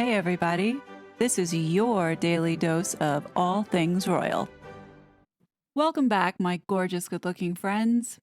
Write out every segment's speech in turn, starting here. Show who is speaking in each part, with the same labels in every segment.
Speaker 1: Hey, everybody. This is your daily dose of all things royal. Welcome back, my gorgeous, good looking friends.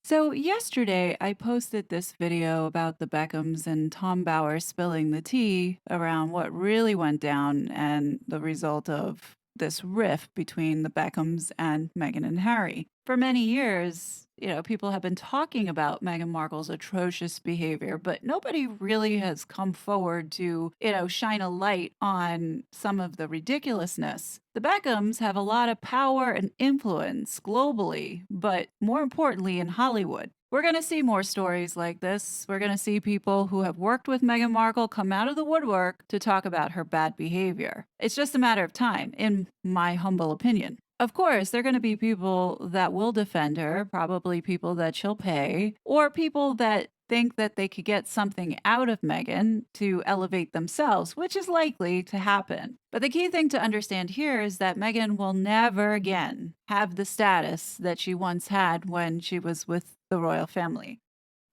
Speaker 1: So, yesterday I posted this video about the Beckhams and Tom Bauer spilling the tea around what really went down and the result of this rift between the Beckhams and Meghan and Harry. For many years, people have been talking about Meghan Markle's atrocious behavior, but nobody really has come forward to, shine a light on some of the ridiculousness. The Beckhams have a lot of power and influence globally, but more importantly in Hollywood. We're going to see more stories like this. We're going to see people who have worked with Meghan Markle come out of the woodwork to talk about her bad behavior. It's just a matter of time, in my humble opinion. Of course, there are going to be people that will defend her, probably people that she'll pay, or people that think that they could get something out of Meghan to elevate themselves, which is likely to happen. But the key thing to understand here is that Meghan will never again have the status that she once had when she was with the royal family.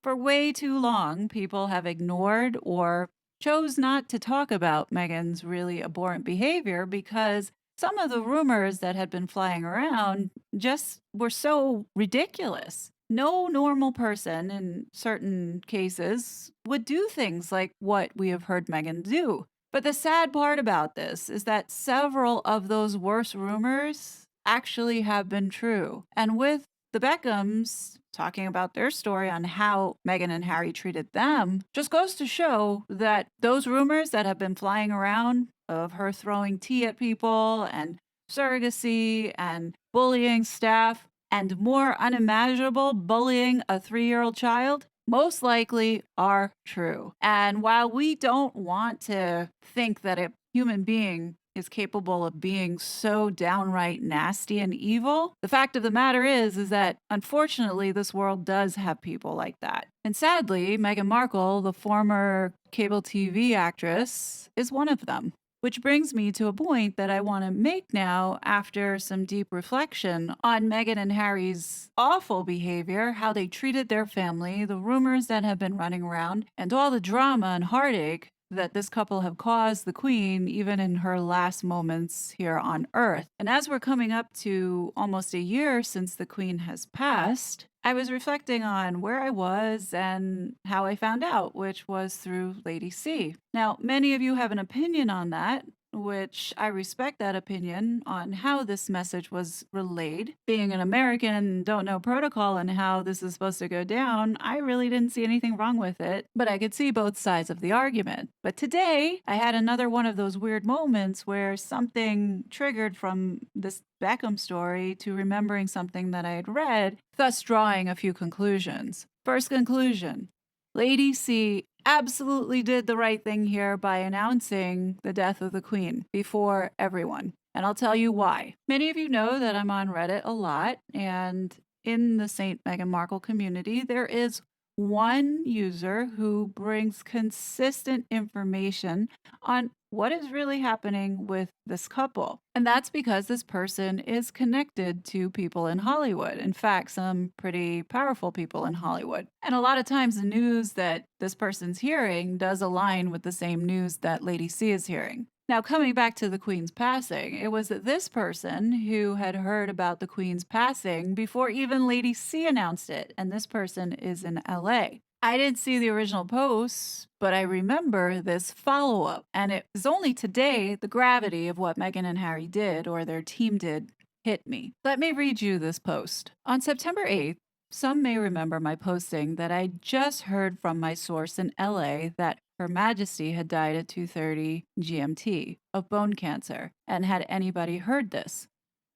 Speaker 1: For way too long, people have ignored or chose not to talk about Meghan's really abhorrent behavior because some of the rumors that had been flying around just were so ridiculous. No normal person in certain cases would do things like what we have heard Meghan do. But the sad part about this is that several of those worst rumors actually have been true. And with the Beckhams talking about their story on how Meghan and Harry treated them, just goes to show that those rumors that have been flying around of her throwing tea at people and surrogacy and bullying staff and more unimaginable bullying a 3-year-old child most likely are true. And while we don't want to think that a human being is capable of being so downright nasty and evil, the fact of the matter is that unfortunately this world does have people like that. And sadly, Meghan Markle, the former cable TV actress, is one of them. Which brings me to a point that I want to make now after some deep reflection on Meghan and Harry's awful behavior, how they treated their family, the rumors that have been running around, and all the drama and heartache that this couple have caused the Queen even in her last moments here on Earth. And as we're coming up to almost a year since the Queen has passed, I was reflecting on where I was and how I found out, which was through Lady C. Now, many of you have an opinion on that, which I respect that opinion on how this message was relayed. Being an American and don't know protocol and how this is supposed to go down, I really didn't see anything wrong with it, but I could see both sides of the argument. But today, I had another one of those weird moments where something triggered from this Beckham story to remembering something that I had read, thus drawing a few conclusions. First conclusion, Lady C absolutely did the right thing here by announcing the death of the Queen before everyone. And I'll tell you why. Many of you know that I'm on Reddit a lot, and in the St. Meghan Markle community, there is one user who brings consistent information on what is really happening with this couple. And that's because this person is connected to people in Hollywood. In fact, some pretty powerful people in Hollywood. And a lot of times the news that this person's hearing does align with the same news that Lady C is hearing. Now, coming back to the Queen's passing, it was this person who had heard about the Queen's passing before even Lady C announced it, and this person is in LA. I didn't see the original posts, but I remember this follow-up, and it was only today the gravity of what Meghan and Harry did, or their team did, hit me. Let me read you this post. On September 8th, some may remember my posting that I just heard from my source in LA that Her Majesty had died at 2:30 GMT of bone cancer, and had anybody heard this?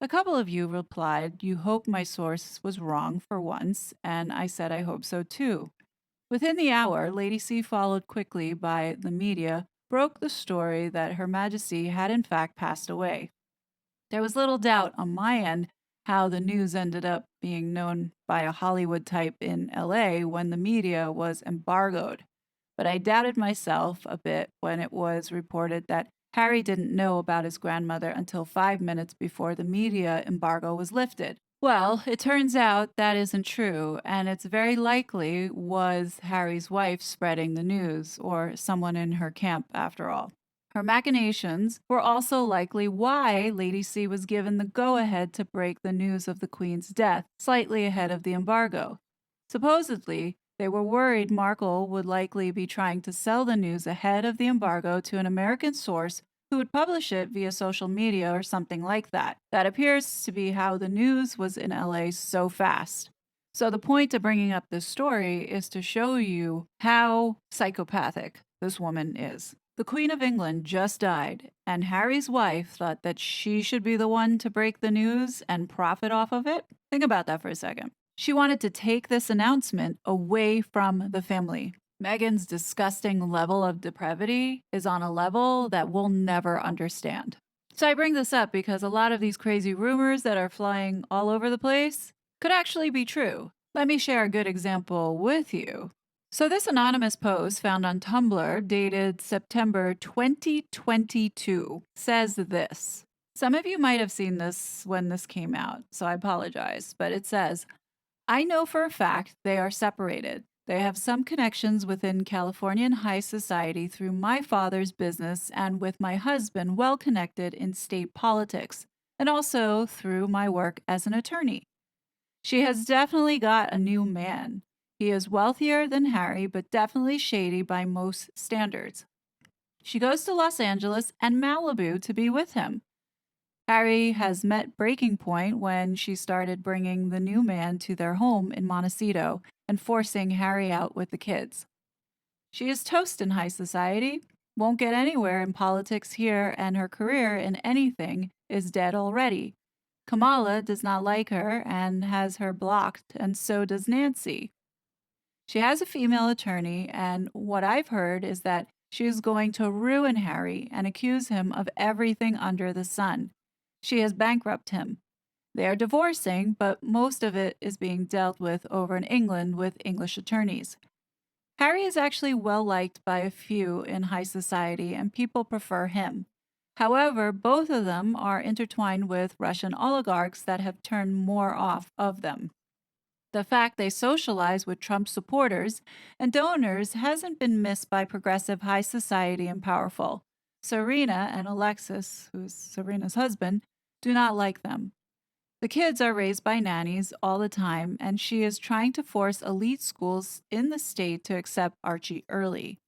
Speaker 1: A couple of you replied, you hope my source was wrong for once, and I said I hope so too. Within the hour, Lady C, followed quickly by the media, broke the story that Her Majesty had in fact passed away. There was little doubt on my end how the news ended up being known by a Hollywood type in LA when the media was embargoed. But I doubted myself a bit when it was reported that Harry didn't know about his grandmother until 5 minutes before the media embargo was lifted. Well, it turns out that isn't true, and it's very likely was Harry's wife spreading the news, or someone in her camp after all. Her machinations were also likely why Lady C was given the go-ahead to break the news of the Queen's death slightly ahead of the embargo. Supposedly, they were worried Markle would likely be trying to sell the news ahead of the embargo to an American source who would publish it via social media or something like that. That appears to be how the news was in LA so fast. So, the point of bringing up this story is to show you how psychopathic this woman is. The Queen of England just died, and Harry's wife thought that she should be the one to break the news and profit off of it. Think about that for a second. She wanted to take this announcement away from the family. Meghan's disgusting level of depravity is on a level that we'll never understand. So I bring this up because a lot of these crazy rumors that are flying all over the place could actually be true. Let me share a good example with you. So this anonymous post found on Tumblr dated September 2022 says this. Some of you might have seen this when this came out, so I apologize, but it says, I know for a fact they are separated. They have some connections within Californian high society through my father's business and with my husband well connected in state politics, and also through my work as an attorney. She has definitely got a new man. He is wealthier than Harry, but definitely shady by most standards. She goes to Los Angeles and Malibu to be with him. Harry has met breaking point when she started bringing the new man to their home in Montecito and forcing Harry out with the kids. She is toast in high society, won't get anywhere in politics here, and her career in anything is dead already. Kamala does not like her and has her blocked, and so does Nancy. She has a female attorney, and what I've heard is that she is going to ruin Harry and accuse him of everything under the sun. She has bankrupted him. They are divorcing, but most of it is being dealt with over in England with English attorneys. Harry is actually well liked by a few in high society, and people prefer him. However, both of them are intertwined with Russian oligarchs that have turned more off of them. The fact they socialize with Trump supporters and donors hasn't been missed by progressive high society and powerful. Serena and Alexis, who's Serena's husband, do not like them. The kids are raised by nannies all the time, and she is trying to force elite schools in the state to accept Archie early.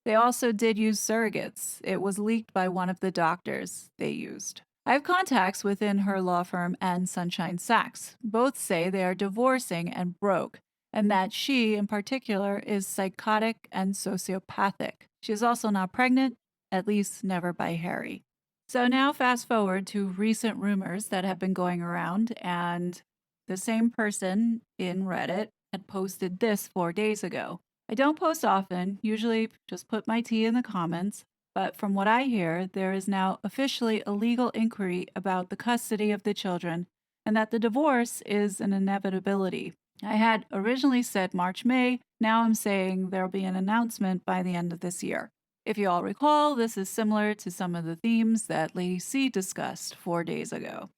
Speaker 1: They also did use surrogates. It was leaked by one of the doctors they used. I have contacts within her law firm and Sunshine Sachs. Both say they are divorcing and broke, and that she, in particular, is psychotic and sociopathic. She is also not pregnant, at least never by Harry. So now fast forward to recent rumors that have been going around, and the same person in Reddit had posted this 4 days ago. I don't post often, usually just put my tea in the comments, but from what I hear, there is now officially a legal inquiry about the custody of the children and that the divorce is an inevitability. I had originally said March, May, now I'm saying there'll be an announcement by the end of this year. If you all recall, this is similar to some of the themes that Lady C discussed 4 days ago.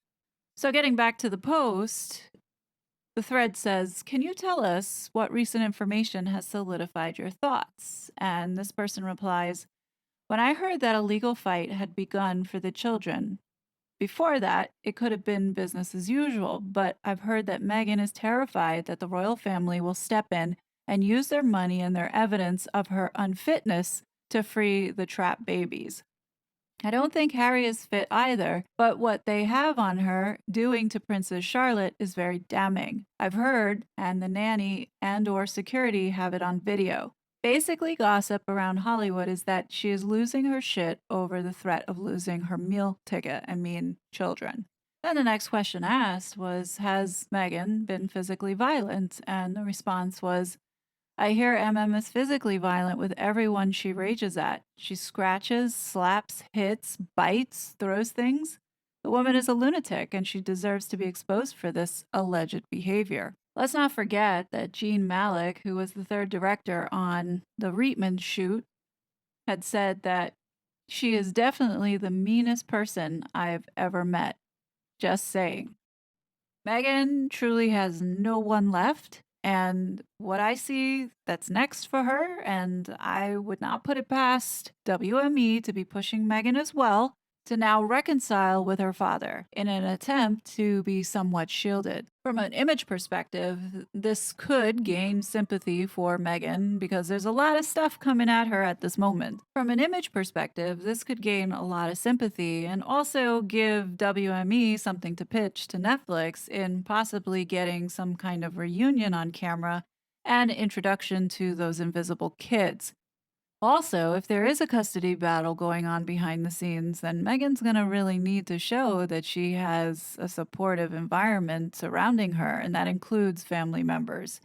Speaker 1: So getting back to the post, the thread says, can you tell us what recent information has solidified your thoughts? And this person replies, when I heard that a legal fight had begun for the children, before that, it could have been business as usual, but I've heard that Meghan is terrified that the royal family will step in and use their money and their evidence of her unfitness to free the trapped babies. I don't think Harry is fit either, but what they have on her doing to Princess Charlotte is very damning. I've heard, and the nanny and or security have it on video. Basically, gossip around Hollywood is that she is losing her shit over the threat of losing her meal ticket, children. Then the next question asked was, has Meghan been physically violent? And the response was, I hear is physically violent with everyone she rages at. She scratches, slaps, hits, bites, throws things. The woman is a lunatic and she deserves to be exposed for this alleged behavior. Let's not forget that Jean Malik, who was the third director on the Reitman shoot, had said that she is definitely the meanest person I've ever met. Just saying. Meghan truly has no one left, And what I see that's next for her, and I would not put it past WME to be pushing Meghan as well, to now reconcile with her father in an attempt to be somewhat shielded. From an image perspective, this could gain sympathy for Meghan because there's a lot of stuff coming at her at this moment. From an image perspective, this could gain a lot of sympathy and also give WME something to pitch to Netflix in possibly getting some kind of reunion on camera and introduction to those invisible kids. Also, if there is a custody battle going on behind the scenes, then Megan's going to really need to show that she has a supportive environment surrounding her, and that includes family members.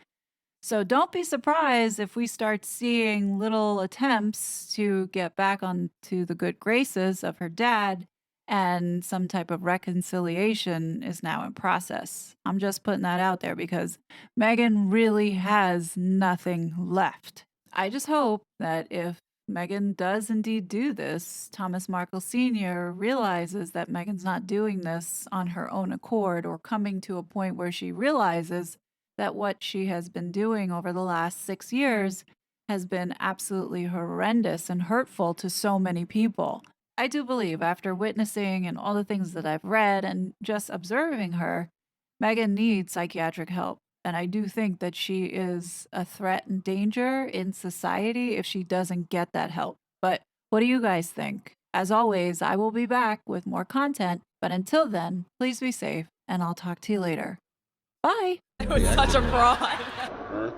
Speaker 1: So don't be surprised if we start seeing little attempts to get back onto the good graces of her dad and some type of reconciliation is now in process. I'm just putting that out there because Megan really has nothing left. I just hope that if Meghan does indeed do this, Thomas Markle Sr. realizes that Meghan's not doing this on her own accord or coming to a point where she realizes that what she has been doing over the last 6 years has been absolutely horrendous and hurtful to so many people. I do believe, after witnessing and all the things that I've read and just observing her, Meghan needs psychiatric help. And I do think that she is a threat and danger in society if she doesn't get that help. But what do you guys think? As always, I will be back with more content. But until then, please be safe, and I'll talk to you later. Bye.
Speaker 2: It was such a fraud.